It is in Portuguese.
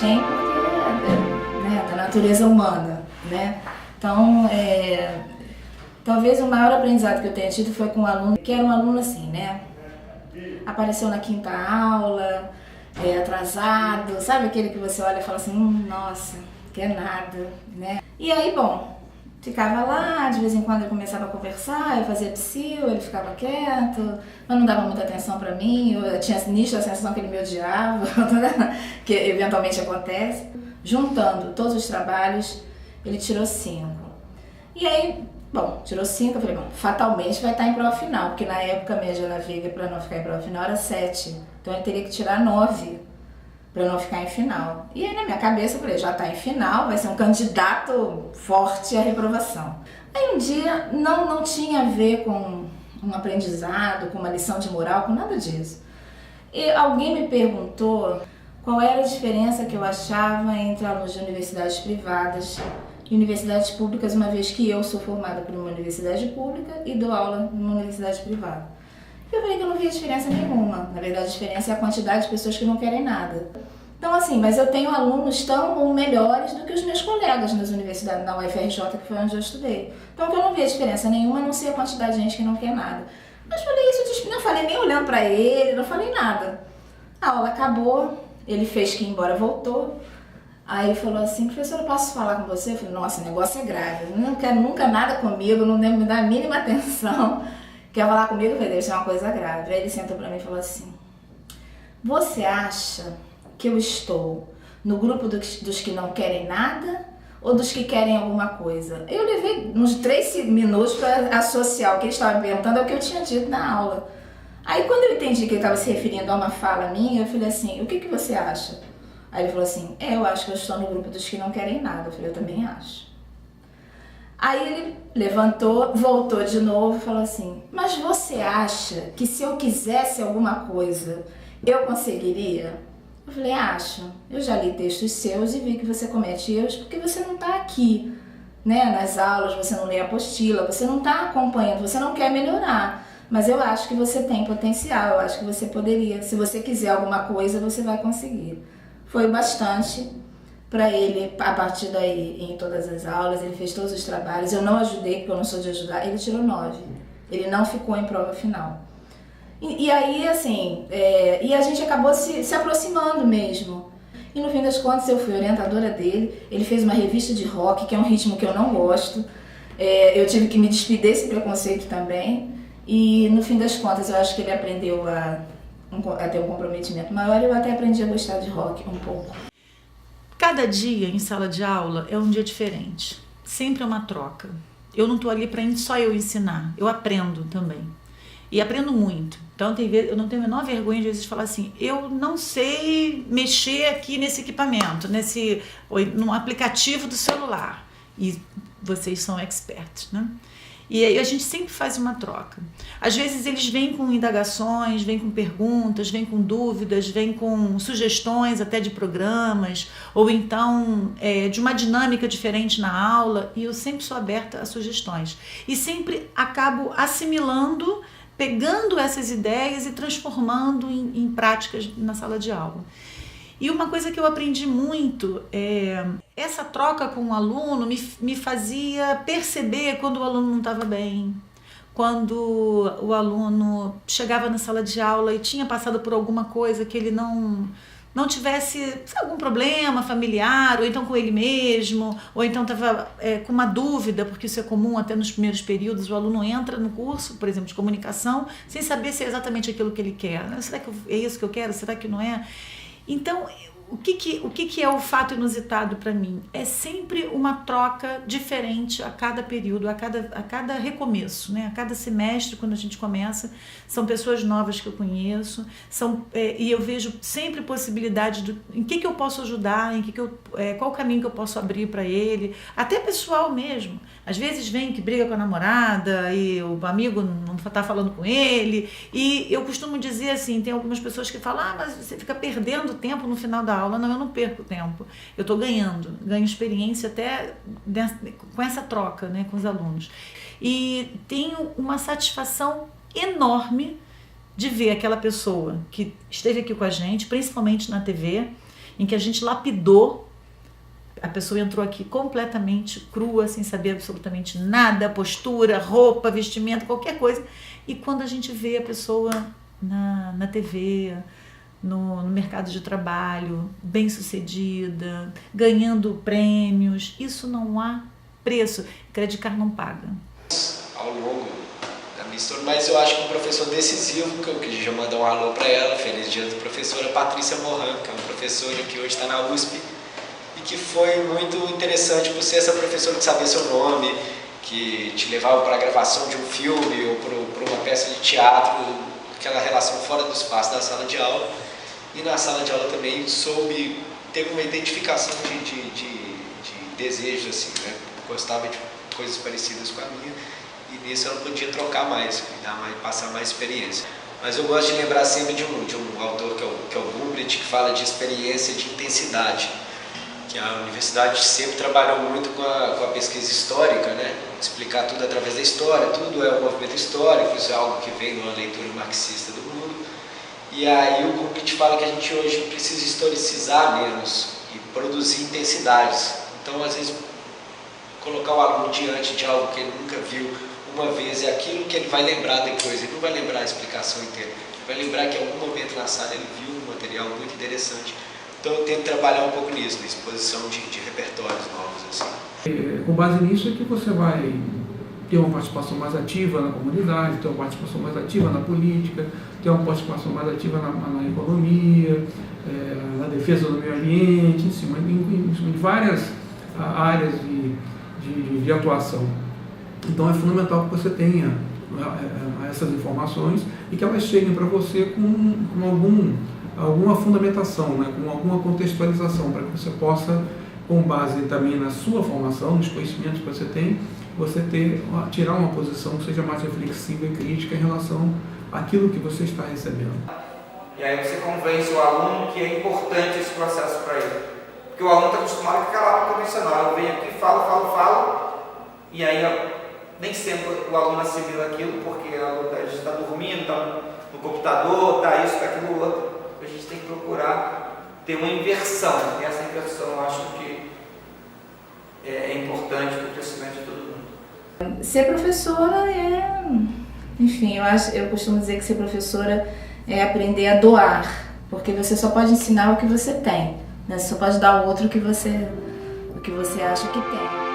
tem porque né, da natureza humana, né? Então, talvez o maior aprendizado que eu tenha tido foi com um aluno, que era um aluno assim, né? Apareceu na quinta aula, atrasado, sabe aquele que você olha e fala assim, nossa, que é nada, né? E aí, bom, ficava lá, de vez em quando ele começava a conversar, eu fazia psiu, ele ficava quieto, mas não dava muita atenção pra mim, eu tinha nítida a sensação que ele me odiava, que eventualmente acontece. Juntando todos os trabalhos, ele tirou 5. E aí, bom, tirou 5, eu falei, bom, fatalmente vai estar em prova final, porque na época a média na Veiga para não ficar em prova final era 7, então ele teria que tirar 9 para não ficar em final. E aí na minha cabeça eu falei, já está em final, vai ser um candidato forte à reprovação. Aí um dia não tinha a ver com um aprendizado, com uma lição de moral, com nada disso. E alguém me perguntou qual era a diferença que eu achava entre alunos de universidades privadas e universidades públicas, uma vez que eu sou formada por uma universidade pública e dou aula numa universidade privada. Eu falei que eu não via diferença nenhuma. Na verdade, a diferença é a quantidade de pessoas que não querem nada. Então, assim, mas eu tenho alunos tão ou melhores do que os meus colegas nas universidades, na UFRJ, que foi onde eu estudei. Então, eu não via diferença nenhuma, a não ser a quantidade de gente que não quer nada. Mas falei isso, não falei nem olhando pra ele, não falei nada. A aula acabou, ele fez que ir embora, voltou. Aí falou assim, professora, posso falar com você? Eu falei, nossa, o negócio é grave, não quer nunca nada comigo, não me dá a mínima atenção. Quer falar comigo? Eu falei, deve ser uma coisa grave. Aí ele sentou pra mim e falou assim, você acha que eu estou no grupo dos que não querem nada ou dos que querem alguma coisa? Eu levei uns 3 minutos para associar o que ele estava me perguntando ao que eu tinha dito na aula. Aí quando eu entendi que ele estava se referindo a uma fala minha, eu falei assim, o que você acha? Aí ele falou assim, eu acho que eu estou no grupo dos que não querem nada. Eu falei, eu também acho. Aí ele levantou, voltou de novo e falou assim, mas você acha que se eu quisesse alguma coisa, eu conseguiria? Eu falei, acho. Eu já li textos seus e vi que você comete erros porque você não está aqui, né? Nas aulas, você não lê a apostila, você não está acompanhando, você não quer melhorar. Mas eu acho que você tem potencial, eu acho que você poderia. Se você quiser alguma coisa, você vai conseguir. Foi bastante para ele, a partir daí, em todas as aulas, ele fez todos os trabalhos. Eu não ajudei, porque eu não sou de ajudar, ele tirou 9. Ele não ficou em prova final. E aí, assim, e a gente acabou se aproximando mesmo. E no fim das contas, eu fui orientadora dele. Ele fez uma revista de rock, que é um ritmo que eu não gosto. Eu tive que me despedir desse preconceito também. E no fim das contas, eu acho que ele aprendeu a ter um comprometimento maior e eu até aprendi a gostar de rock um pouco. Cada dia em sala de aula é um dia diferente, sempre é uma troca. Eu não estou ali para só eu ensinar, eu aprendo também. E aprendo muito. Então eu não tenho a menor vergonha de vezes falar assim, eu não sei mexer aqui nesse equipamento, num aplicativo do celular. E vocês são experts, né? E aí a gente sempre faz uma troca. Às vezes eles vêm com indagações, vêm com perguntas, vêm com dúvidas, vêm com sugestões até de programas, ou então de uma dinâmica diferente na aula, e eu sempre sou aberta a sugestões. E sempre acabo assimilando, pegando essas ideias e transformando em práticas na sala de aula. E uma coisa que eu aprendi muito, essa troca com o aluno me fazia perceber quando o aluno não estava bem, quando o aluno chegava na sala de aula e tinha passado por alguma coisa que ele não tivesse algum problema familiar, ou então com ele mesmo, ou então estava com uma dúvida, porque isso é comum até nos primeiros períodos, o aluno entra no curso, por exemplo, de comunicação, sem saber se é exatamente aquilo que ele quer. Será que é isso que eu quero? Será que não é? Então, o que é o fato inusitado para mim? É sempre uma troca diferente a cada período, a cada recomeço, né? A cada semestre, quando a gente começa, são pessoas novas que eu conheço, e eu vejo sempre possibilidade em que eu posso ajudar, qual o caminho que eu posso abrir para ele, até pessoal mesmo. Às vezes vem que briga com a namorada e o amigo não está falando com ele, e eu costumo dizer assim, tem algumas pessoas que falam, mas você fica perdendo tempo no final da aula. Não, eu não perco tempo, eu estou ganho experiência até com essa troca, né, com os alunos. E tenho uma satisfação enorme de ver aquela pessoa que esteve aqui com a gente, principalmente na TV, em que a gente lapidou. A pessoa entrou aqui completamente crua, sem saber absolutamente nada, postura, roupa, vestimento, qualquer coisa. E quando a gente vê a pessoa na TV, no mercado de trabalho, bem-sucedida, ganhando prêmios, isso não há preço. Credit Card não paga. Ao longo da minha história, mas eu acho que um professor decisivo, que eu queria já mandar um alô para ela, feliz dia da professora Patrícia Moran, que é uma professora que hoje está na USP, e que foi muito interessante por ser essa professora que sabia seu nome, que te levava para a gravação de um filme ou para uma peça de teatro, aquela relação fora do espaço da sala de aula. E na sala de aula também soube ter uma identificação de desejos, assim, né? Gostava de coisas parecidas com a minha, e nisso ela podia trocar mais, passar mais experiência. Mas eu gosto de lembrar sempre de um autor que é o Gumbrich, que fala de experiência de intensidade, que a universidade sempre trabalhou muito com a pesquisa histórica, né? Explicar tudo através da história, tudo é um movimento histórico, isso é algo que vem de uma leitura marxista do mundo. E aí o Gumbrich fala que a gente hoje precisa historicizar menos e produzir intensidades. Então, às vezes, colocar o aluno diante de algo que ele nunca viu uma vez é aquilo que ele vai lembrar depois, ele não vai lembrar a explicação inteira, ele vai lembrar que em algum momento na sala ele viu um material muito interessante. Então eu tento trabalhar um pouco nisso, na exposição de repertórios novos. Assim. Com base nisso é que você vai ter uma participação mais ativa na comunidade, ter uma participação mais ativa na política, ter uma participação mais ativa na economia, na defesa do meio ambiente, em cima de várias áreas de atuação. Então é fundamental que você tenha essas informações e que elas cheguem para você com alguma fundamentação, né, com alguma contextualização, para que você possa, com base também na sua formação, nos conhecimentos que você tem, você tirar uma posição que seja mais reflexiva e crítica em relação àquilo que você está recebendo. E aí você convence o aluno que é importante esse processo para ele. Porque o aluno está acostumado com aquela aula convencional. Eu venho aqui, falo, e aí nem sempre o aluno assimila aquilo, porque a gente está dormindo, está no computador, está isso, está aquilo outro. A gente tem que procurar ter uma inversão. E essa inversão eu acho que é importante para o crescimento de todo mundo. Ser professora enfim, eu costumo dizer que ser professora é aprender a doar, porque você só pode ensinar o que você tem, né? Você só pode dar ao outro o que você acha que tem.